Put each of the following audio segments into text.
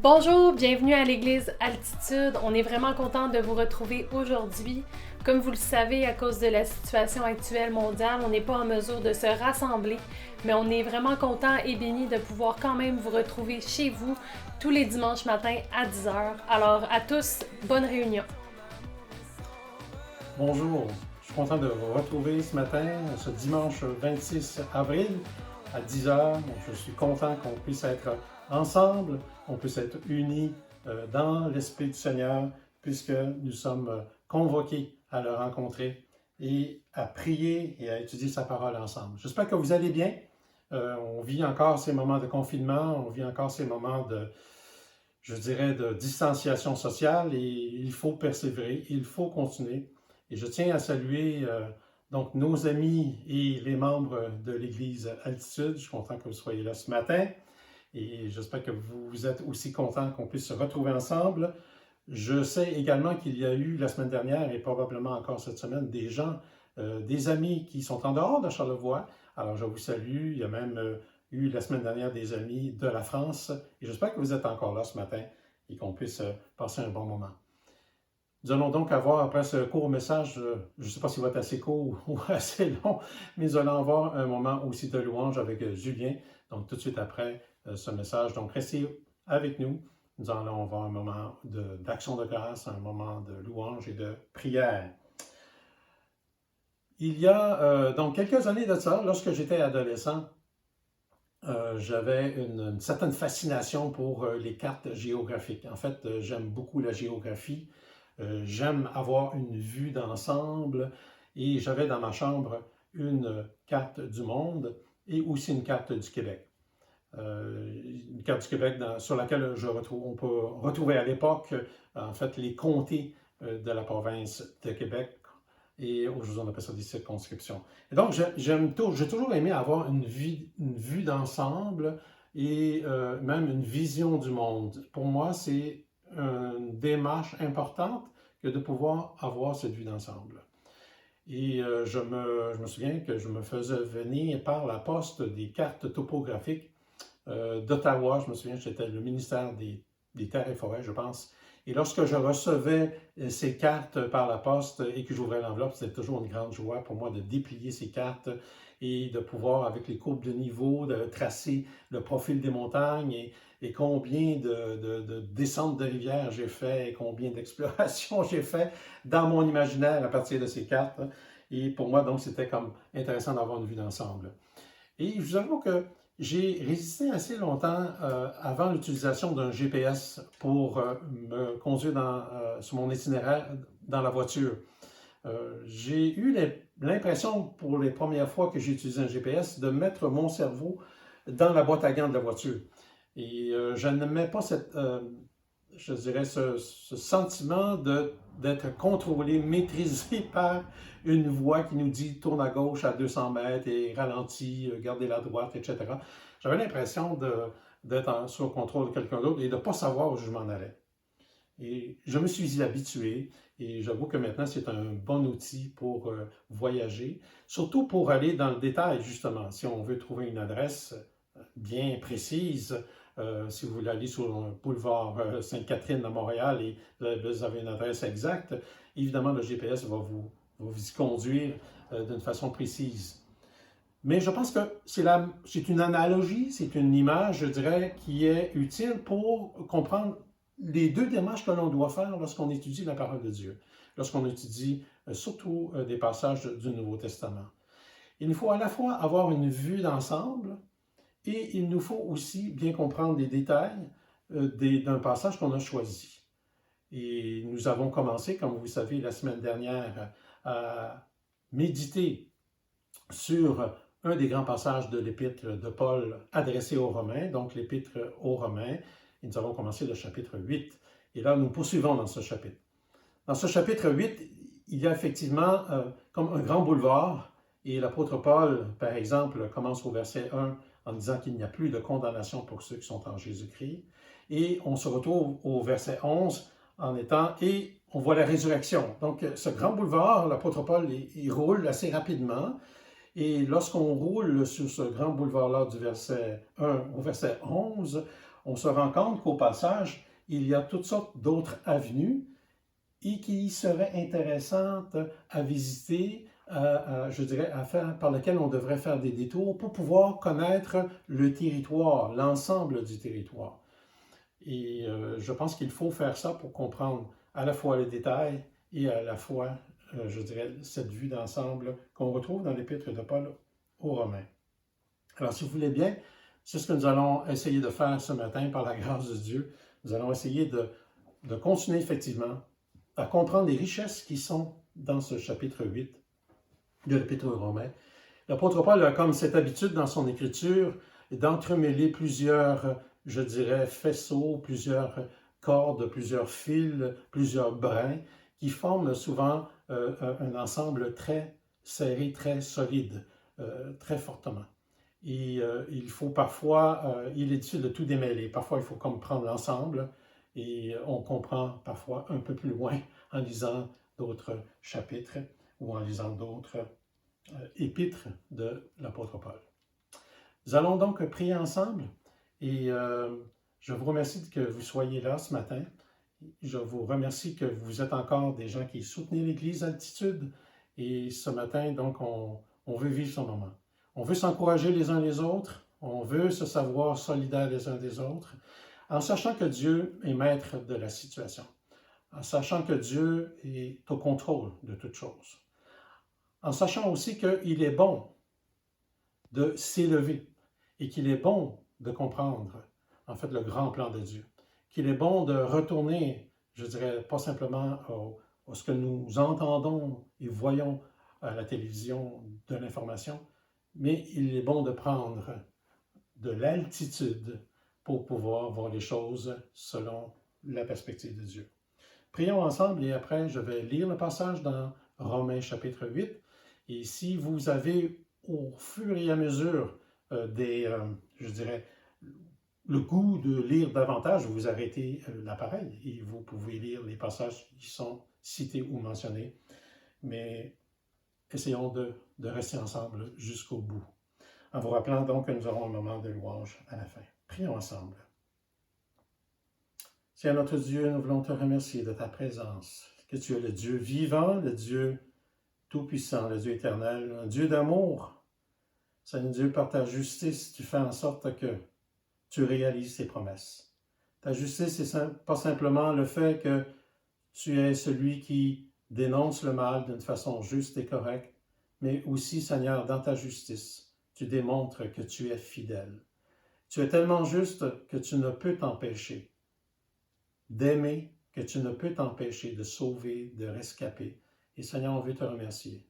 Bonjour, bienvenue à l'Église Altitude. On est vraiment content de vous retrouver aujourd'hui. Comme vous le savez, à cause de la situation actuelle mondiale, on n'est pas en mesure de se rassembler, mais on est vraiment content et béni de pouvoir quand même vous retrouver chez vous tous les dimanches matins à 10h. Alors à tous, bonne réunion. Bonjour, je suis content de vous retrouver ce matin, ce dimanche 26 avril à 10h. Je suis content qu'on puisse être ensemble, qu'on puisse être unis dans l'Esprit du Seigneur, puisque nous sommes convoqués à le rencontrer et à prier et à étudier sa parole ensemble. J'espère que vous allez bien. On vit encore ces moments de confinement, on vit encore ces moments de distanciation sociale, et il faut persévérer, il faut continuer. Et je tiens à saluer donc nos amis et les membres de l'Église Altitude. Je suis content que vous soyez là ce matin et j'espère que vous êtes aussi contents qu'on puisse se retrouver ensemble. Je sais également qu'il y a eu la semaine dernière et probablement encore cette semaine des gens, des amis qui sont en dehors de Charlevoix. Alors je vous salue. Il y a même eu la semaine dernière des amis de la France et j'espère que vous êtes encore là ce matin et qu'on puisse passer un bon moment. Nous allons donc avoir, après ce court message, je ne sais pas s'il va être assez court ou assez long, mais nous allons avoir un moment aussi de louange avec Julien, donc tout de suite après ce message. Donc restez avec nous, nous allons avoir un moment d'action de grâce, un moment de louange et de prière. Il y a donc quelques années de ça, lorsque j'étais adolescent, j'avais une certaine fascination pour les cartes géographiques. En fait, j'aime beaucoup la géographie. J'aime avoir une vue d'ensemble et j'avais dans ma chambre une carte du monde et aussi une carte du Québec. Une carte du Québec sur laquelle on peut retrouver à l'époque en fait les comtés de la province de Québec et aujourd'hui on appelle ça des circonscriptions. Et donc j'ai toujours aimé avoir une vue d'ensemble et même une vision du monde. Pour moi, c'est une démarche importante que de pouvoir avoir cette vue d'ensemble. Et je me souviens que je me faisais venir par la poste des cartes topographiques d'Ottawa. Je me souviens que c'était le ministère des Terres et Forêts, je pense. Et lorsque je recevais ces cartes par la poste et que j'ouvrais l'enveloppe, c'était toujours une grande joie pour moi de déplier ces cartes et de pouvoir, avec les courbes de niveau, de tracer le profil des montagnes et combien de descentes de rivières j'ai fait et combien d'explorations j'ai fait dans mon imaginaire à partir de ces cartes. Et pour moi, donc, c'était comme intéressant d'avoir une vue d'ensemble. Et je vous avoue que j'ai résisté assez longtemps avant l'utilisation d'un GPS pour me conduire sur mon itinéraire dans la voiture. J'ai eu l'impression, pour les premières fois que j'ai utilisé un GPS, de mettre mon cerveau dans la boîte à gants de la voiture. Et je n'aimais pas ce sentiment d'être contrôlé, maîtrisé par une voix qui nous dit tourne à gauche à 200 mètres et ralentis, gardez la droite, etc. J'avais l'impression d'être sous le contrôle de quelqu'un d'autre et de ne pas savoir où je m'en allais. Et je me suis habitué et j'avoue que maintenant c'est un bon outil pour voyager, surtout pour aller dans le détail justement. Si on veut trouver une adresse bien précise, si vous voulez aller sur le boulevard Sainte-Catherine à Montréal et vous avez une adresse exacte, évidemment le GPS va vous y conduire d'une façon précise. Mais je pense que c'est une analogie, c'est une image, je dirais, qui est utile pour comprendre les deux démarches que l'on doit faire lorsqu'on étudie la parole de Dieu, lorsqu'on étudie surtout des passages du Nouveau Testament. Il nous faut à la fois avoir une vue d'ensemble et il nous faut aussi bien comprendre les détails d'un passage qu'on a choisi. Et nous avons commencé, comme vous savez, la semaine dernière à méditer sur un des grands passages de l'épître de Paul adressé aux Romains, donc l'épître aux Romains, et nous avons commencé le chapitre 8. Et là, nous poursuivons dans ce chapitre. Dans ce chapitre 8, il y a effectivement comme un grand boulevard, et l'apôtre Paul, par exemple, commence au verset 1 en disant qu'il n'y a plus de condamnation pour ceux qui sont en Jésus-Christ. Et on se retrouve au verset 11 et on voit la résurrection. Donc, ce grand boulevard, l'apôtre Paul, il roule assez rapidement. Et lorsqu'on roule sur ce grand boulevard-là du verset 1 au verset 11, on se rend compte qu'au passage, il y a toutes sortes d'autres avenues et qui seraient intéressantes à visiter, je dirais, par lesquelles on devrait faire des détours pour pouvoir connaître le territoire, l'ensemble du territoire. Et je pense qu'il faut faire ça pour comprendre à la fois les détails et à la fois, je dirais, cette vue d'ensemble qu'on retrouve dans l'Épître de Paul aux Romains. Alors, si vous voulez bien, c'est ce que nous allons essayer de faire ce matin par la grâce de Dieu. Nous allons essayer de continuer effectivement à comprendre les richesses qui sont dans ce chapitre 8 de l'Épître aux Romains. L'apôtre Paul a comme cette habitude dans son écriture d'entremêler plusieurs, je dirais, faisceaux, plusieurs cordes, plusieurs fils, plusieurs brins qui forment souvent un ensemble très serré, très solide, très fortement. Et il faut parfois, il est difficile de tout démêler. Parfois, il faut comme prendre l'ensemble et on comprend parfois un peu plus loin en lisant d'autres chapitres ou en lisant d'autres épîtres de l'apôtre Paul. Nous allons donc prier ensemble et je vous remercie que vous soyez là ce matin. Je vous remercie que vous êtes encore des gens qui soutenez l'Église Altitude et ce matin, donc, on veut vivre ce moment. On veut s'encourager les uns les autres, on veut se savoir solidaires les uns des autres, en sachant que Dieu est maître de la situation, en sachant que Dieu est au contrôle de toutes choses, en sachant aussi qu'il est bon de s'élever et qu'il est bon de comprendre, en fait, le grand plan de Dieu, qu'il est bon de retourner, je dirais, pas simplement à ce que nous entendons et voyons à la télévision de l'information, mais il est bon de prendre de l'altitude pour pouvoir voir les choses selon la perspective de Dieu. Prions ensemble et après, je vais lire le passage dans Romains chapitre 8. Et si vous avez au fur et à mesure je dirais, le goût de lire davantage, vous arrêtez l'appareil et vous pouvez lire les passages qui sont cités ou mentionnés. Mais essayons de rester ensemble jusqu'au bout. En vous rappelant donc que nous aurons un moment de louange à la fin. Prions ensemble. Seigneur notre Dieu, nous voulons te remercier de ta présence, que tu es le Dieu vivant, le Dieu tout-puissant, le Dieu éternel, un Dieu d'amour. Seigneur Dieu, par ta justice, tu fais en sorte que tu réalises tes promesses. Ta justice, c'est pas simplement le fait que tu es celui qui dénonce le mal d'une façon juste et correcte, mais aussi, Seigneur, dans ta justice, tu démontres que tu es fidèle. Tu es tellement juste que tu ne peux t'empêcher d'aimer, que tu ne peux t'empêcher de sauver, de rescaper. Et Seigneur, on veut te remercier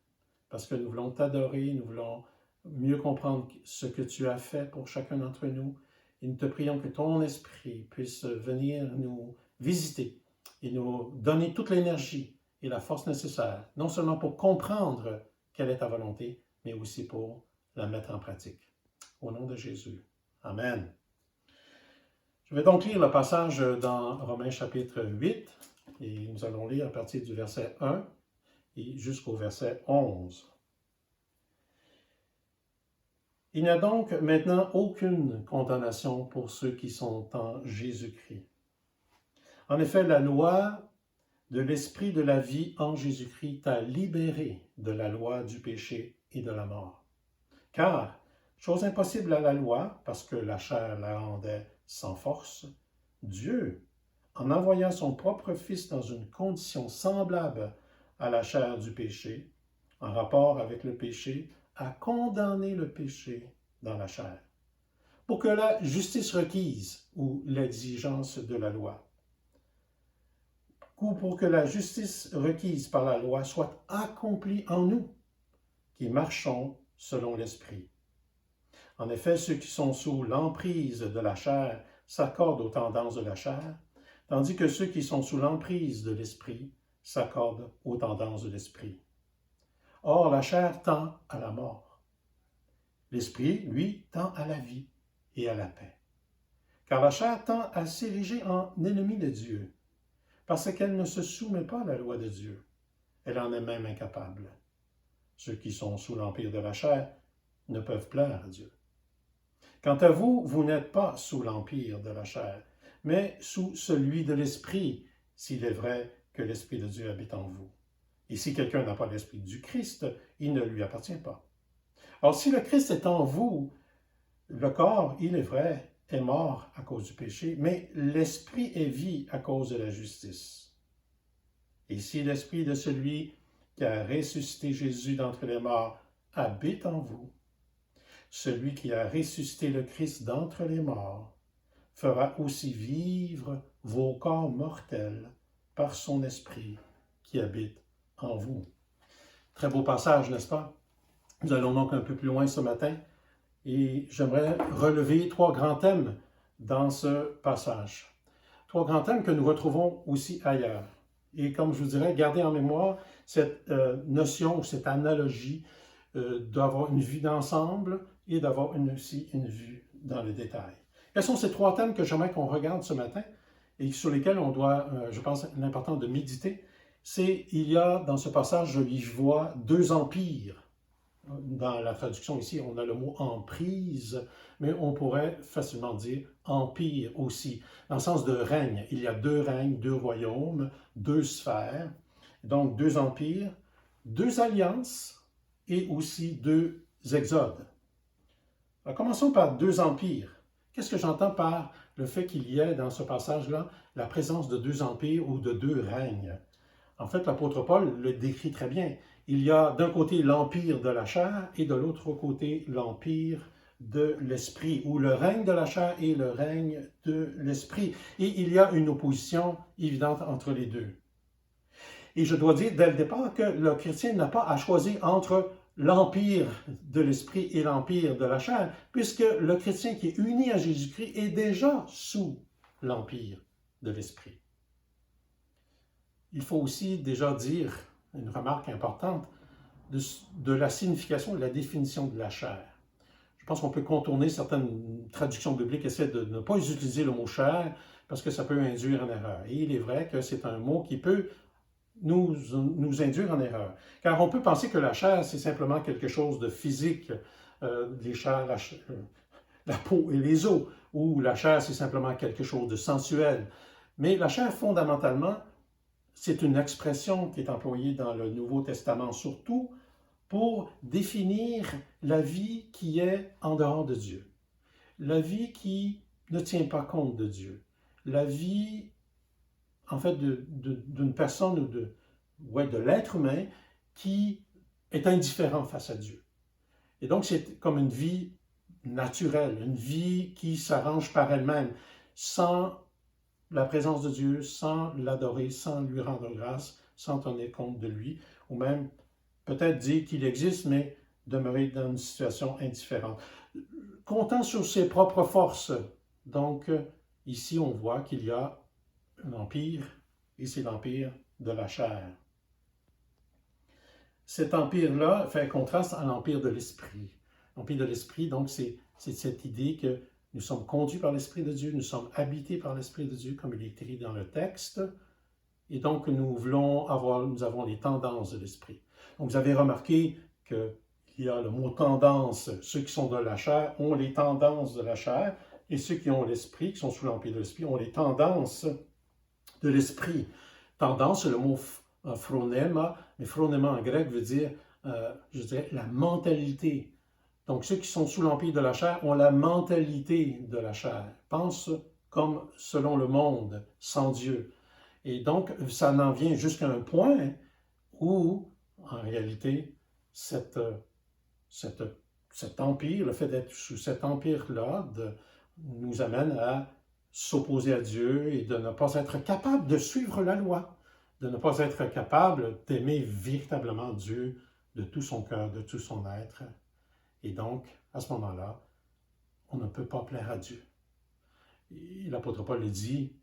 parce que nous voulons t'adorer, nous voulons mieux comprendre ce que tu as fait pour chacun d'entre nous. Et nous te prions que ton esprit puisse venir nous visiter et nous donner toute l'énergie et la force nécessaire, non seulement pour comprendre quelle est ta volonté, mais aussi pour la mettre en pratique. Au nom de Jésus. Amen. Je vais donc lire le passage dans Romains chapitre 8 et nous allons lire à partir du verset 1 et jusqu'au verset 11. Il n'y a donc maintenant aucune condamnation pour ceux qui sont en Jésus-Christ. En effet, la loi de l'Esprit de la vie en Jésus-Christ t'a libéré de la loi du péché et de la mort. Car, chose impossible à la loi, parce que la chair la rendait sans force, Dieu, en envoyant son propre Fils dans une condition semblable à la chair du péché, en rapport avec le péché, a condamné le péché dans la chair, pour que la justice requise ou l'exigence de la loi, ou pour que la justice requise par la loi soit accomplie en nous, qui marchons selon l'Esprit. En effet, ceux qui sont sous l'emprise de la chair s'accordent aux tendances de la chair, tandis que ceux qui sont sous l'emprise de l'Esprit s'accordent aux tendances de l'Esprit. Or, la chair tend à la mort. L'Esprit, lui, tend à la vie et à la paix. Car la chair tend à s'ériger en ennemi de Dieu, parce qu'elle ne se soumet pas à la loi de Dieu. Elle en est même incapable. Ceux qui sont sous l'empire de la chair ne peuvent plaire à Dieu. Quant à vous, vous n'êtes pas sous l'empire de la chair, mais sous celui de l'Esprit, s'il est vrai que l'Esprit de Dieu habite en vous. Et si quelqu'un n'a pas l'Esprit du Christ, il ne lui appartient pas. Or, si le Christ est en vous, le corps, il est vrai, est mort à cause du péché, mais l'Esprit est vie à cause de la justice. Et si l'Esprit de celui qui a ressuscité Jésus d'entre les morts habite en vous, celui qui a ressuscité le Christ d'entre les morts fera aussi vivre vos corps mortels par son Esprit qui habite en vous. Très beau passage, n'est-ce pas? Nous allons donc un peu plus loin ce matin et j'aimerais relever 3 grands thèmes dans ce passage. 3 grands thèmes que nous retrouvons aussi ailleurs. Et comme je vous dirais, gardez en mémoire cette notion, cette analogie d'avoir une vue d'ensemble et d'avoir aussi une vue dans le détail. Quels sont ces 3 thèmes que j'aimerais qu'on regarde ce matin et sur lesquels on doit, je pense, l'important de méditer? Il y a dans ce passage, je vois 2 empires. Dans la traduction ici, on a le mot emprise, mais on pourrait facilement dire empire aussi, dans le sens de règne. Il y a 2 règnes, 2 royaumes, 2 sphères, donc 2 empires, 2 alliances et aussi 2 exodes. Alors, commençons par 2 empires. Qu'est-ce que j'entends par le fait qu'il y ait dans ce passage-là la présence de 2 empires ou de 2 règnes? En fait, l'apôtre Paul le décrit très bien. Il y a d'un côté l'empire de la chair et de l'autre côté l'empire de l'esprit, ou le règne de la chair et le règne de l'esprit. Et il y a une opposition évidente entre les deux. Et je dois dire dès le départ que le chrétien n'a pas à choisir entre l'empire de l'esprit et l'empire de la chair, puisque le chrétien qui est uni à Jésus-Christ est déjà sous l'empire de l'esprit. Il faut aussi déjà dire une remarque importante de la signification, de la définition de la chair. Je pense qu'on peut contourner certaines traductions bibliques qui essaient de ne pas utiliser le mot chair parce que ça peut induire en erreur. Et il est vrai que c'est un mot qui peut nous induire en erreur. Car on peut penser que la chair, c'est simplement quelque chose de physique, les chairs, la peau et les os, ou la chair, c'est simplement quelque chose de sensuel. Mais la chair, fondamentalement, c'est une expression qui est employée dans le Nouveau Testament surtout pour définir la vie qui est en dehors de Dieu, la vie qui ne tient pas compte de Dieu, la vie, en fait, d'une personne ou de l'être humain qui est indifférent face à Dieu. Et donc, c'est comme une vie naturelle, une vie qui s'arrange par elle-même, sans la présence de Dieu, sans l'adorer, sans lui rendre grâce, sans tenir compte de lui, ou même peut-être dire qu'il existe, mais demeurer dans une situation indifférente. Comptant sur ses propres forces. Donc, ici, on voit qu'il y a un empire, et c'est l'empire de la chair. Cet empire-là fait contraste à l'empire de l'esprit. L'empire de l'esprit, donc, c'est cette idée que nous sommes conduits par l'Esprit de Dieu, nous sommes habités par l'Esprit de Dieu, comme il est écrit dans le texte, et donc nous avons les tendances de l'Esprit. Donc vous avez remarqué qu'il y a le mot tendance, ceux qui sont de la chair ont les tendances de la chair, et ceux qui ont l'Esprit, qui sont sous l'empire de l'Esprit, ont les tendances de l'Esprit. Tendance, c'est le mot phronema, mais phronema en grec veut dire, je dirais, la mentalité. Donc, ceux qui sont sous l'empire de la chair ont la mentalité de la chair, pensent comme selon le monde, sans Dieu. Et donc, ça en vient jusqu'à un point où, en réalité, cet empire, le fait d'être sous cet empire-là, nous amène à s'opposer à Dieu et de ne pas être capable de suivre la loi, de ne pas être capable d'aimer véritablement Dieu de tout son cœur, de tout son être. Et donc, à ce moment-là, on ne peut pas plaire à Dieu. Et l'apôtre Paul le dit,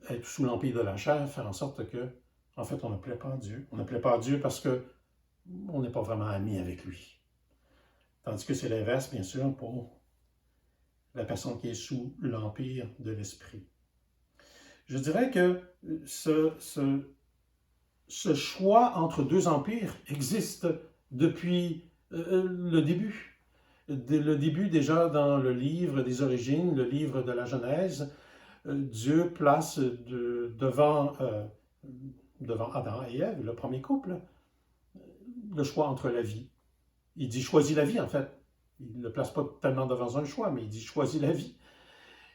être sous l'empire de la chair, faire en sorte que, en fait, on ne plaît pas à Dieu. On ne plaît pas à Dieu parce qu'on n'est pas vraiment ami avec lui. Tandis que c'est l'inverse, bien sûr, pour la personne qui est sous l'empire de l'esprit. Je dirais que ce choix entre 2 empires existe depuis le début. Dès le début, déjà dans le livre des origines, le livre de la Genèse, Dieu place devant Adam et Ève, le premier couple, le choix entre la vie. Il dit choisis la vie, en fait. Il ne le place pas tellement devant un choix, mais il dit choisis la vie.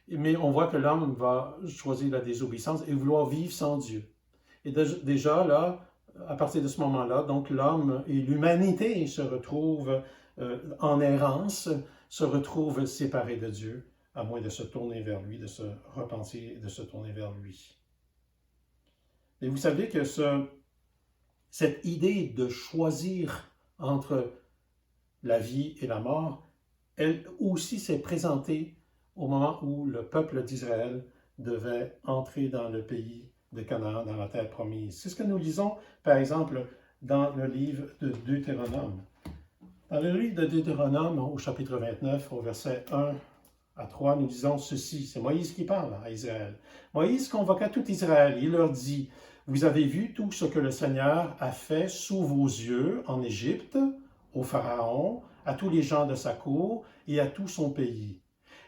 Mais on voit que l'homme va choisir la désobéissance et vouloir vivre sans Dieu. Et déjà, là, à partir de ce moment-là, donc l'homme et l'humanité se retrouvent en errance, se retrouvent séparés de Dieu, à moins de se tourner vers lui, de se repentir et de se tourner vers lui. Et vous savez que cette idée de choisir entre la vie et la mort, elle aussi s'est présentée au moment où le peuple d'Israël devait entrer dans le pays de Canaan, dans la terre promise. C'est ce que nous lisons, par exemple, dans le livre de Deutéronome. Dans le livre de Deutéronome, au chapitre 29, au verset 1 à 3, nous disons ceci. C'est Moïse qui parle à Israël. Moïse convoqua tout Israël. Il leur dit, « Vous avez vu tout ce que le Seigneur a fait sous vos yeux en Égypte, au Pharaon, à tous les gens de sa cour et à tout son pays.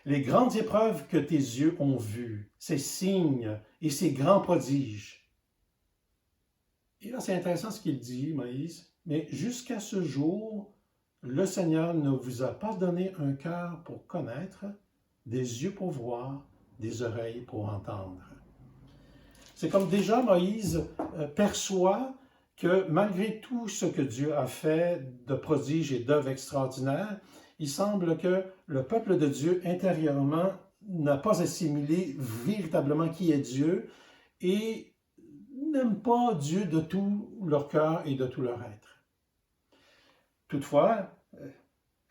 Les grandes épreuves que tes yeux ont vues, ces signes et ces grands prodiges. » Et là, c'est intéressant ce qu'il dit, Moïse. « Mais jusqu'à ce jour, le Seigneur ne vous a pas donné un cœur pour connaître, des yeux pour voir, des oreilles pour entendre. » C'est comme déjà Moïse perçoit que malgré tout ce que Dieu a fait de prodiges et d'œuvres extraordinaires, il semble que le peuple de Dieu intérieurement n'a pas assimilé véritablement qui est Dieu et n'aime pas Dieu de tout leur cœur et de tout leur être. Toutefois,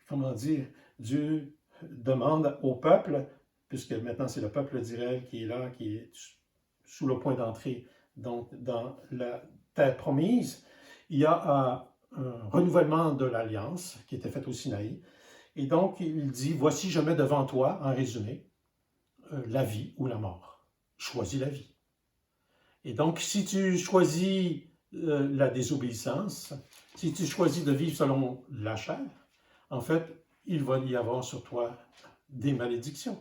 comment dire, Dieu demande au peuple, puisque maintenant c'est le peuple d'Israël qui est là, qui est sous le point d'entrée donc dans la terre promise, il y a un renouvellement de l'alliance qui était faite au Sinaï. Et donc, il dit, voici, je mets devant toi, en résumé, la vie ou la mort. Choisis la vie. Et donc, si tu choisis la désobéissance, si tu choisis de vivre selon la chair, en fait, il va y avoir sur toi des malédictions.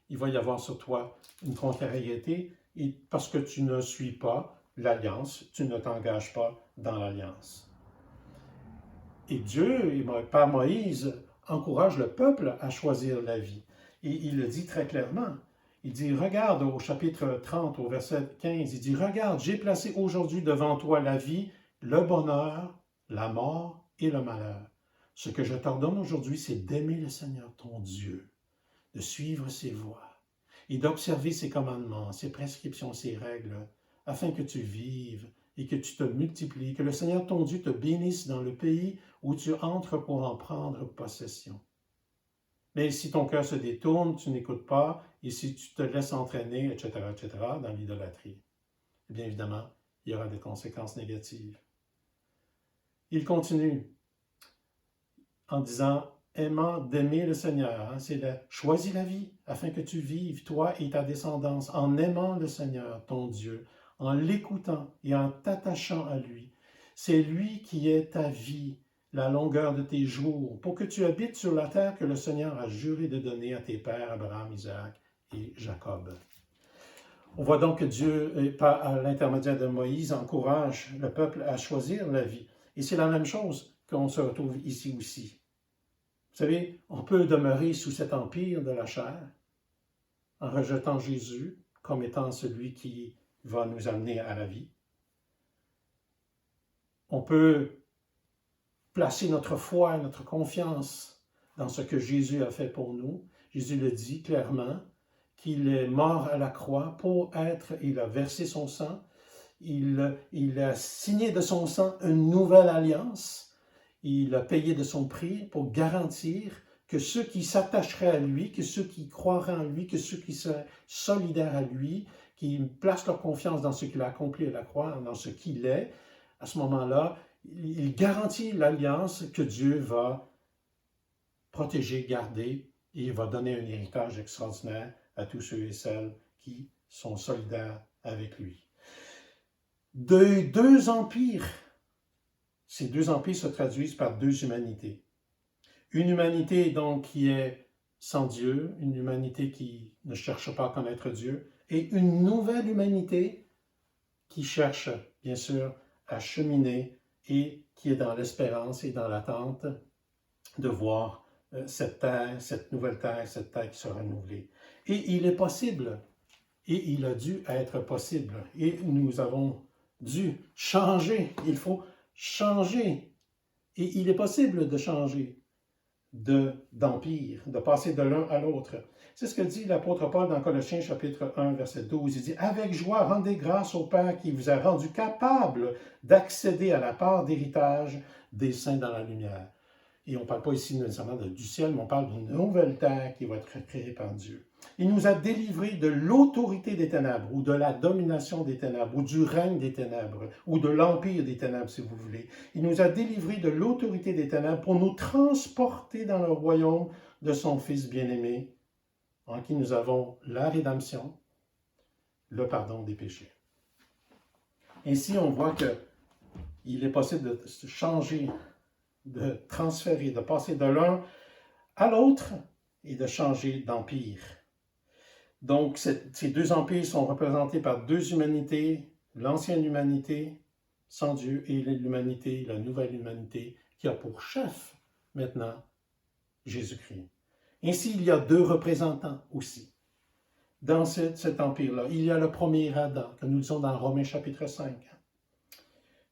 Il va y avoir sur toi une contrariété parce que tu ne suis pas l'alliance, tu ne t'engages pas dans l'alliance. Et Dieu, par Moïse, encourage le peuple à choisir la vie. Et il le dit très clairement. Il dit, regarde au chapitre 30, au verset 15, il dit, regarde, j'ai placé aujourd'hui devant toi la vie, le bonheur, la mort et le malheur. Ce que je t'ordonne aujourd'hui, c'est d'aimer le Seigneur, ton Dieu, de suivre ses voies et d'observer ses commandements, ses prescriptions, ses règles, afin que tu vives et que tu te multiplies, que le Seigneur ton Dieu te bénisse dans le pays où tu entres pour en prendre possession. Mais si ton cœur se détourne, tu n'écoutes pas, et si tu te laisses entraîner, etc., dans l'idolâtrie, bien évidemment, il y aura des conséquences négatives. Il continue en disant, aimant d'aimer le Seigneur, c'est choisis la vie, afin que tu vives, toi et ta descendance, en aimant le Seigneur, ton Dieu, en l'écoutant et en t'attachant à lui. C'est lui qui est ta vie, la longueur de tes jours, pour que tu habites sur la terre que le Seigneur a juré de donner à tes pères, Abraham, Isaac et Jacob. On voit donc que Dieu, à l'intermédiaire de Moïse, encourage le peuple à choisir la vie. Et c'est la même chose qu'on se retrouve ici aussi. Vous savez, on peut demeurer sous cet empire de la chair en rejetant Jésus comme étant celui qui va nous amener à la vie. On peut placer notre foi et notre confiance dans ce que Jésus a fait pour nous. Jésus le dit clairement, qu'il est mort à la croix pour il a versé son sang, il a signé de son sang une nouvelle alliance, il a payé de son prix pour garantir que ceux qui s'attacheraient à lui, que ceux qui croiraient en lui, que ceux qui seraient solidaires à lui, qui placent leur confiance dans ce qu'il a accompli à la croix, dans ce qu'il est, à ce moment-là, il garantit l'alliance que Dieu va protéger, garder, et il va donner un héritage extraordinaire à tous ceux et celles qui sont solidaires avec lui. De deux empires, ces deux empires se traduisent par deux humanités. Une humanité donc qui est sans Dieu, une humanité qui ne cherche pas à connaître Dieu, et une nouvelle humanité qui cherche, bien sûr, à cheminer et qui est dans l'espérance et dans l'attente de voir cette terre, cette nouvelle terre, cette terre qui sera renouvelée. Et il est possible, et il a dû être possible, et nous avons dû changer, il faut changer, et il est possible de changer d'empire, de passer de l'un à l'autre. C'est ce que dit l'apôtre Paul dans Colossiens chapitre 1, verset 12. Il dit « Avec joie, rendez grâce au Père qui vous a rendu capable d'accéder à la part d'héritage des saints dans la lumière. » Et on ne parle pas ici nécessairement du ciel, mais on parle d'une nouvelle terre qui va être créée par Dieu. Il nous a délivrés de l'autorité des ténèbres, ou de la domination des ténèbres, ou du règne des ténèbres, ou de l'empire des ténèbres, si vous voulez. Il nous a délivrés de l'autorité des ténèbres pour nous transporter dans le royaume de son Fils bien-aimé, en qui nous avons la rédemption, le pardon des péchés. Ainsi, on voit qu'il est possible de changer, de transférer, de passer de l'un à l'autre et de changer d'empire. Donc, ces deux empires sont représentés par deux humanités, l'ancienne humanité sans Dieu et l'humanité, la nouvelle humanité, qui a pour chef maintenant Jésus-Christ. Ainsi, il y a deux représentants aussi dans cet empire-là. Il y a le premier Adam, que nous lisons dans Romains chapitre 5.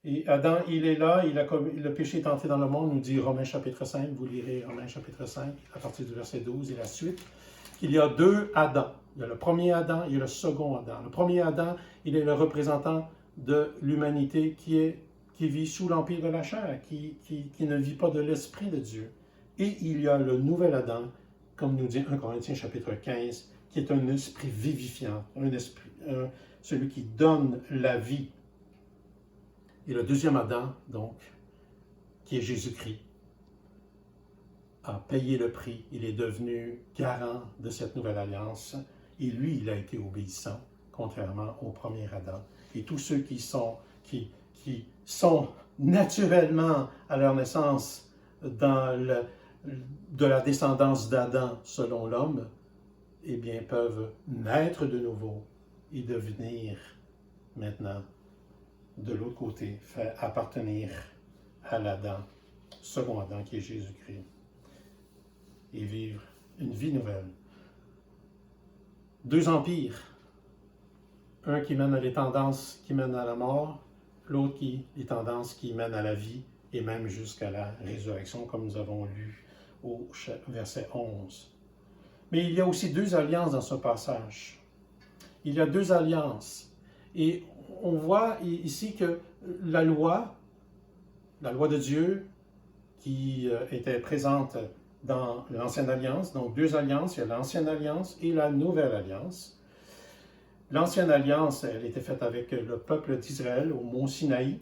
Et Adam, il est là, le péché est entré dans le monde, nous dit Romains chapitre 5, vous lirez Romains chapitre 5, à partir du verset 12 et la suite. Il y a deux Adams. Il y a le premier Adam, il y a le second Adam. Le premier Adam, il est le représentant de l'humanité qui vit sous l'empire de la chair, qui ne vit pas de l'Esprit de Dieu. Et il y a le nouvel Adam, comme nous dit 1 Corinthiens chapitre 15, qui est un esprit vivifiant, celui qui donne la vie. Et le deuxième Adam, donc, qui est Jésus-Christ, a payé le prix. Il est devenu garant de cette nouvelle alliance. Et lui, il a été obéissant, contrairement au premier Adam. Et tous ceux qui sont naturellement à leur naissance de la descendance d'Adam selon l'homme, eh bien, peuvent naître de nouveau et devenir maintenant de l'autre côté, faire appartenir à l'Adam, second Adam qui est Jésus-Christ, et vivre une vie nouvelle. Deux empires, un qui mène à les tendances qui mènent à la mort, l'autre les tendances qui mènent à la vie et même jusqu'à la résurrection, comme nous avons lu au verset 11. Mais il y a aussi deux alliances dans ce passage. Il y a deux alliances. Et on voit ici que la loi de Dieu qui était présente dans l'Ancienne Alliance, donc deux alliances, il y a l'Ancienne Alliance et la Nouvelle Alliance. L'Ancienne Alliance, elle était faite avec le peuple d'Israël au mont Sinaï,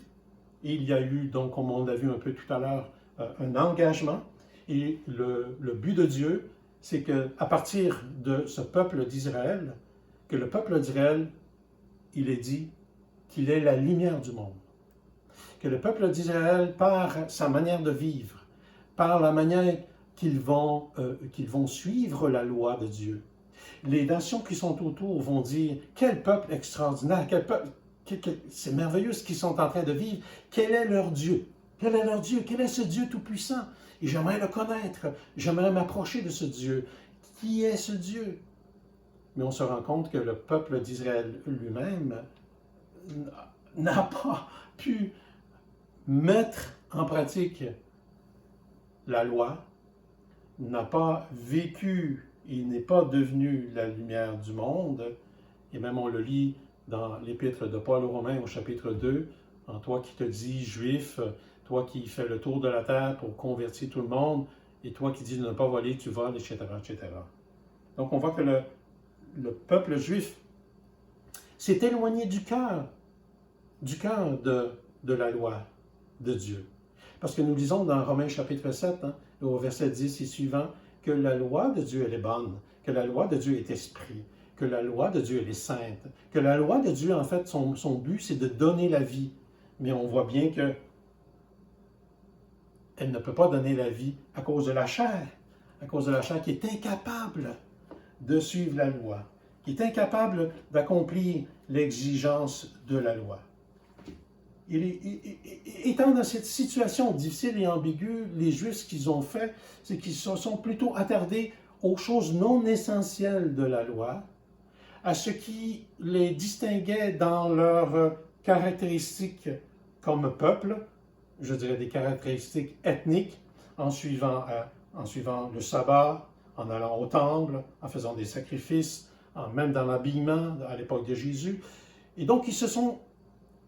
et il y a eu, donc, comme on l'a vu un peu tout à l'heure, un engagement, et le but de Dieu, c'est qu'à partir de ce peuple d'Israël, que le peuple d'Israël, il est dit qu'il est la lumière du monde. Que le peuple d'Israël, par sa manière de vivre, par la manière qu'ils vont suivre la loi de Dieu, les nations qui sont autour vont dire « Quel peuple extraordinaire, quel peuple, c'est merveilleux ce qu'ils sont en train de vivre. Quel est leur Dieu? Quel est leur Dieu? Quel est ce Dieu tout-puissant? Et j'aimerais le connaître, j'aimerais m'approcher de ce Dieu. Qui est ce Dieu? » Mais on se rend compte que le peuple d'Israël lui-même n'a pas pu mettre en pratique la loi, n'a pas vécu, il n'est pas devenu la lumière du monde. Et même on le lit dans l'épître de Paul aux Romains au chapitre 2, en toi qui te dis juif, toi qui fais le tour de la terre pour convertir tout le monde, et toi qui dis de ne pas voler, tu voles, etc., etc. Donc on voit que le peuple juif s'est éloigné du cœur de la loi de Dieu. Parce que nous lisons dans Romains chapitre 7, au verset 10 et suivant, que la loi de Dieu, elle est bonne, que la loi de Dieu est esprit, que la loi de Dieu, elle est sainte, que la loi de Dieu, en fait, son but, c'est de donner la vie. Mais on voit bien que elle ne peut pas donner la vie à cause de la chair qui est incapable de suivre la loi, qui est incapable d'accomplir l'exigence de la loi. Étant dans cette situation difficile et ambiguë, les Juifs, ce qu'ils ont fait, c'est qu'ils se sont plutôt attardés aux choses non essentielles de la loi, à ce qui les distinguait dans leurs caractéristiques comme peuple, je dirais des caractéristiques ethniques, en suivant le sabbat, en allant au temple, en faisant des sacrifices, même dans l'habillement à l'époque de Jésus. Et donc, ils se sont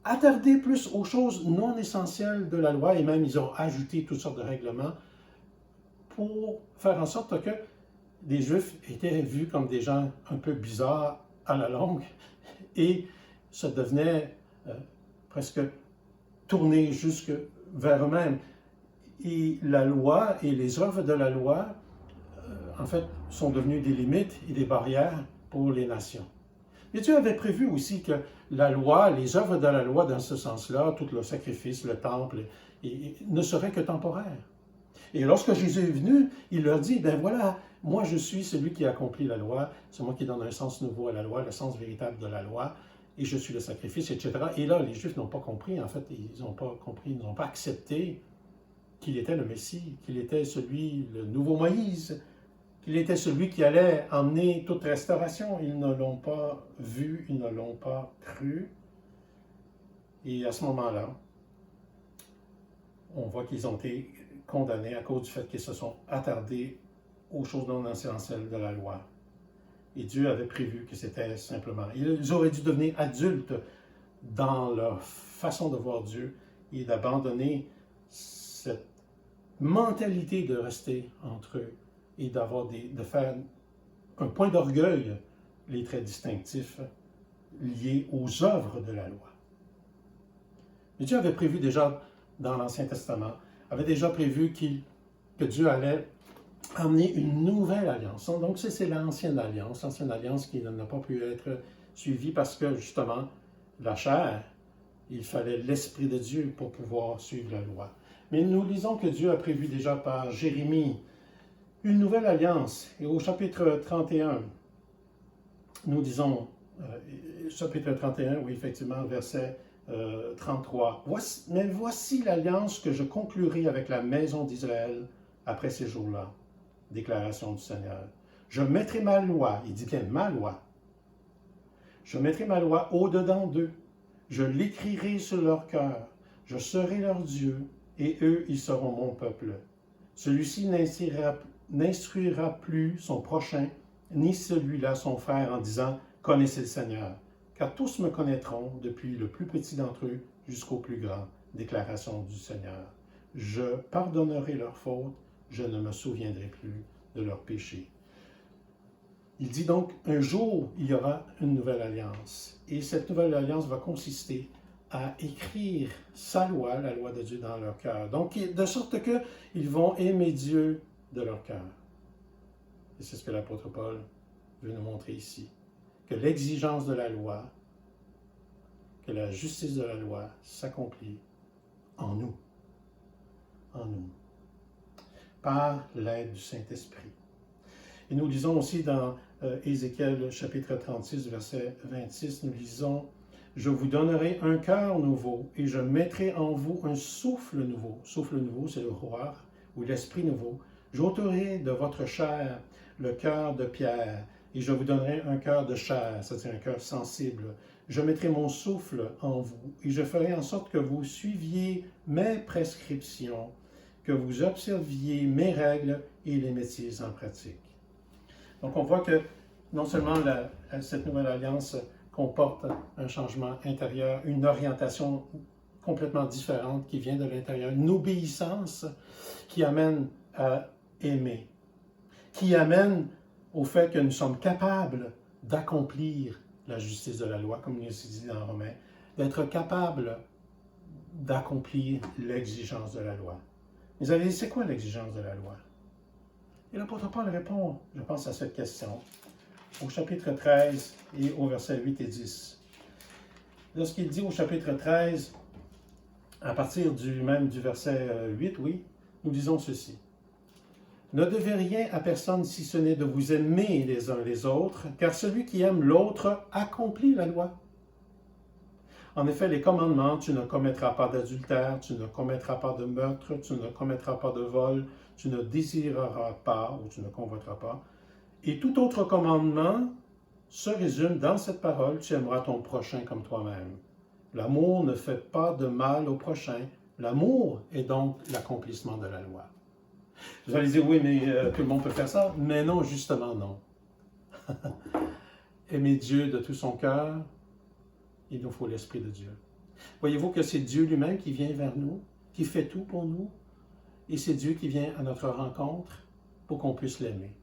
attardés plus aux choses non essentielles de la loi, et même ils ont ajouté toutes sortes de règlements pour faire en sorte que les Juifs étaient vus comme des gens un peu bizarres à la longue, et ça devenait presque tourné jusque vers eux-mêmes. Et la loi et les œuvres de la loi, en fait, sont devenues des limites et des barrières pour les nations. Mais Dieu avait prévu aussi que la loi, les œuvres de la loi dans ce sens-là, tout le sacrifice, le temple, ne seraient que temporaires. Et lorsque Jésus est venu, il leur dit, ben voilà, moi je suis celui qui accomplit la loi, c'est moi qui donne un sens nouveau à la loi, le sens véritable de la loi, et je suis le sacrifice, etc. Et là, les Juifs n'ont pas compris, en fait, ils n'ont pas compris, ils n'ont pas accepté qu'il était le Messie, qu'il était celui, le nouveau Moïse, qu'il était celui qui allait emmener toute restauration. Ils ne l'ont pas vu, ils ne l'ont pas cru. Et à ce moment-là, on voit qu'ils ont été condamnés à cause du fait qu'ils se sont attardés aux choses non essentielles de la loi. Et Dieu avait prévu que c'était simplement... Ils auraient dû devenir adultes dans leur façon de voir Dieu et d'abandonner cette mentalité de rester entre eux et de faire un point d'orgueil les traits distinctifs liés aux œuvres de la loi. Mais Dieu avait prévu déjà dans l'Ancien Testament, avait déjà prévu que Dieu allait amener une nouvelle alliance. Donc c'est l'ancienne alliance qui n'a pas pu être suivie parce que justement, la chair, il fallait l'Esprit de Dieu pour pouvoir suivre la loi. Mais nous lisons que Dieu a prévu déjà par Jérémie une nouvelle alliance. Et au chapitre 31, nous disons, chapitre 31, oui, effectivement, verset 33. Mais voici l'alliance que je conclurai avec la maison d'Israël après ces jours-là. Déclaration du Seigneur. Je mettrai ma loi, il dit bien ma loi. Je mettrai ma loi au-dedans d'eux. Je l'écrirai sur leur cœur. Je serai leur Dieu, et eux, ils seront mon peuple. Celui-ci n'instruira plus son prochain, ni celui-là son frère, en disant « Connaissez le Seigneur ». Car tous me connaîtront, depuis le plus petit d'entre eux jusqu'au plus grand. Déclaration du Seigneur. Je pardonnerai leurs fautes, je ne me souviendrai plus de leurs péchés. Il dit donc, un jour, il y aura une nouvelle alliance. Et cette nouvelle alliance va consister à écrire sa loi, la loi de Dieu, dans leur cœur. Donc, de sorte qu'ils vont aimer Dieu de leur cœur. Et c'est ce que l'apôtre Paul veut nous montrer ici. Que l'exigence de la loi, que la justice de la loi s'accomplit en nous. En nous. Par l'aide du Saint-Esprit. Et nous lisons aussi dans Ézéchiel chapitre 36, verset 26, nous lisons « Je vous donnerai un cœur nouveau et je mettrai en vous un souffle nouveau. » Souffle nouveau, c'est le roi ou l'esprit nouveau. « J'ôterai de votre chair le cœur de pierre et je vous donnerai un cœur de chair, c'est-à-dire un cœur sensible. Je mettrai mon souffle en vous et je ferai en sorte que vous suiviez mes prescriptions, que vous observiez mes règles et les mettiez en pratique. » Donc on voit que non seulement cette nouvelle alliance comporte un changement intérieur, une orientation complètement différente qui vient de l'intérieur, une obéissance qui amène à aimer, qui amène au fait que nous sommes capables d'accomplir la justice de la loi, comme il est dit dans Romains, d'être capables d'accomplir l'exigence de la loi. Vous avez dit, c'est quoi l'exigence de la loi? Et l'apôtre Paul répond, je pense, à cette question, au chapitre 13 et au verset 8 et 10. Lorsqu'il dit au chapitre 13, à partir du verset 8, oui, nous disons ceci. Ne devez rien à personne si ce n'est de vous aimer les uns les autres, car celui qui aime l'autre accomplit la loi. En effet, les commandements, tu ne commettras pas d'adultère, tu ne commettras pas de meurtre, tu ne commettras pas de vol, tu ne désireras pas ou tu ne convoiteras pas. Et tout autre commandement se résume dans cette parole, tu aimeras ton prochain comme toi-même. L'amour ne fait pas de mal au prochain. L'amour est donc l'accomplissement de la loi. Vous allez dire, oui, mais tout le monde peut faire ça. Mais non, justement, non. Aimer Dieu de tout son cœur, il nous faut l'Esprit de Dieu. Voyez-vous que c'est Dieu lui-même qui vient vers nous, qui fait tout pour nous, et c'est Dieu qui vient à notre rencontre pour qu'on puisse l'aimer.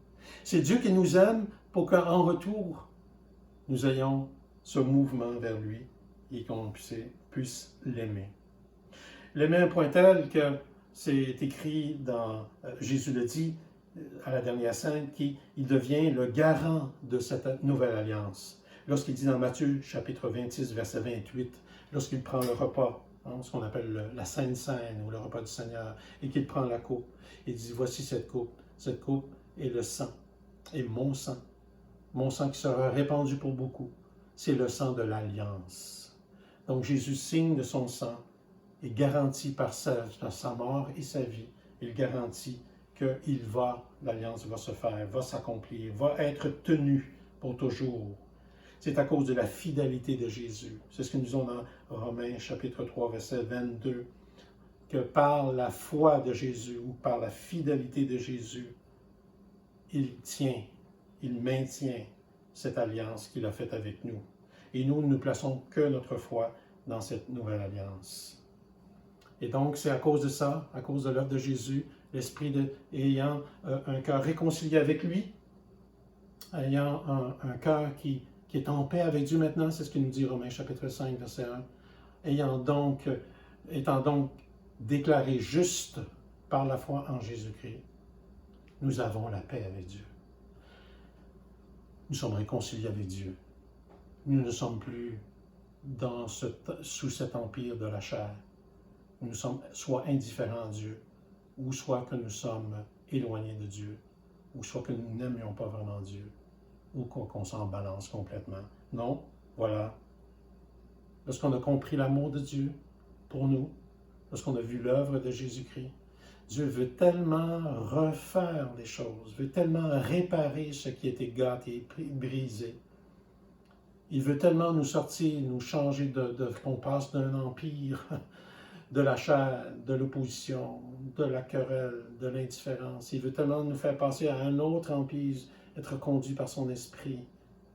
C'est Dieu qui nous aime pour qu'en retour, nous ayons ce mouvement vers lui et qu'on puisse l'aimer. L'aimer à un point tel que c'est écrit dans, Jésus le dit à la dernière scène, qu'il devient le garant de cette nouvelle alliance. Lorsqu'il dit dans Matthieu chapitre 26, verset 28, lorsqu'il prend le repas, ce qu'on appelle la Sainte Seine ou le repas du Seigneur, et qu'il prend la coupe, il dit, voici cette coupe est le sang, et mon sang qui sera répandu pour beaucoup, c'est le sang de l'alliance. Donc Jésus signe de son sang et garantit par sa mort et sa vie, il garantit que l'alliance va se faire, va s'accomplir, va être tenue pour toujours. C'est à cause de la fidélité de Jésus. C'est ce que nous disons dans Romains chapitre 3, verset 22, que par la foi de Jésus ou par la fidélité de Jésus, il maintient cette alliance qu'il a faite avec nous. Et nous ne plaçons que notre foi dans cette nouvelle alliance. Et donc, c'est à cause de ça, à cause de l'œuvre de Jésus, l'Esprit ayant un cœur réconcilié avec lui, ayant un cœur qui est en paix avec Dieu maintenant, c'est ce que nous dit Romains chapitre 5, verset 1, étant donc déclaré juste par la foi en Jésus-Christ, nous avons la paix avec Dieu. Nous sommes réconciliés avec Dieu. Nous ne sommes plus sous cet empire de la chair. Nous sommes soit indifférents à Dieu, ou soit que nous sommes éloignés de Dieu, ou soit que nous n'aimions pas vraiment Dieu, ou qu'on s'en balance complètement. Non, voilà. Lorsqu'on a compris l'amour de Dieu pour nous, lorsqu'on a vu l'œuvre de Jésus-Christ, Dieu veut tellement refaire les choses, veut tellement réparer ce qui a été gâté, brisé. Il veut tellement nous sortir, nous changer qu'on passe d'un empire de la chair, de l'opposition, de la querelle, de l'indifférence. Il veut tellement nous faire passer à un autre empire, être conduit par son esprit,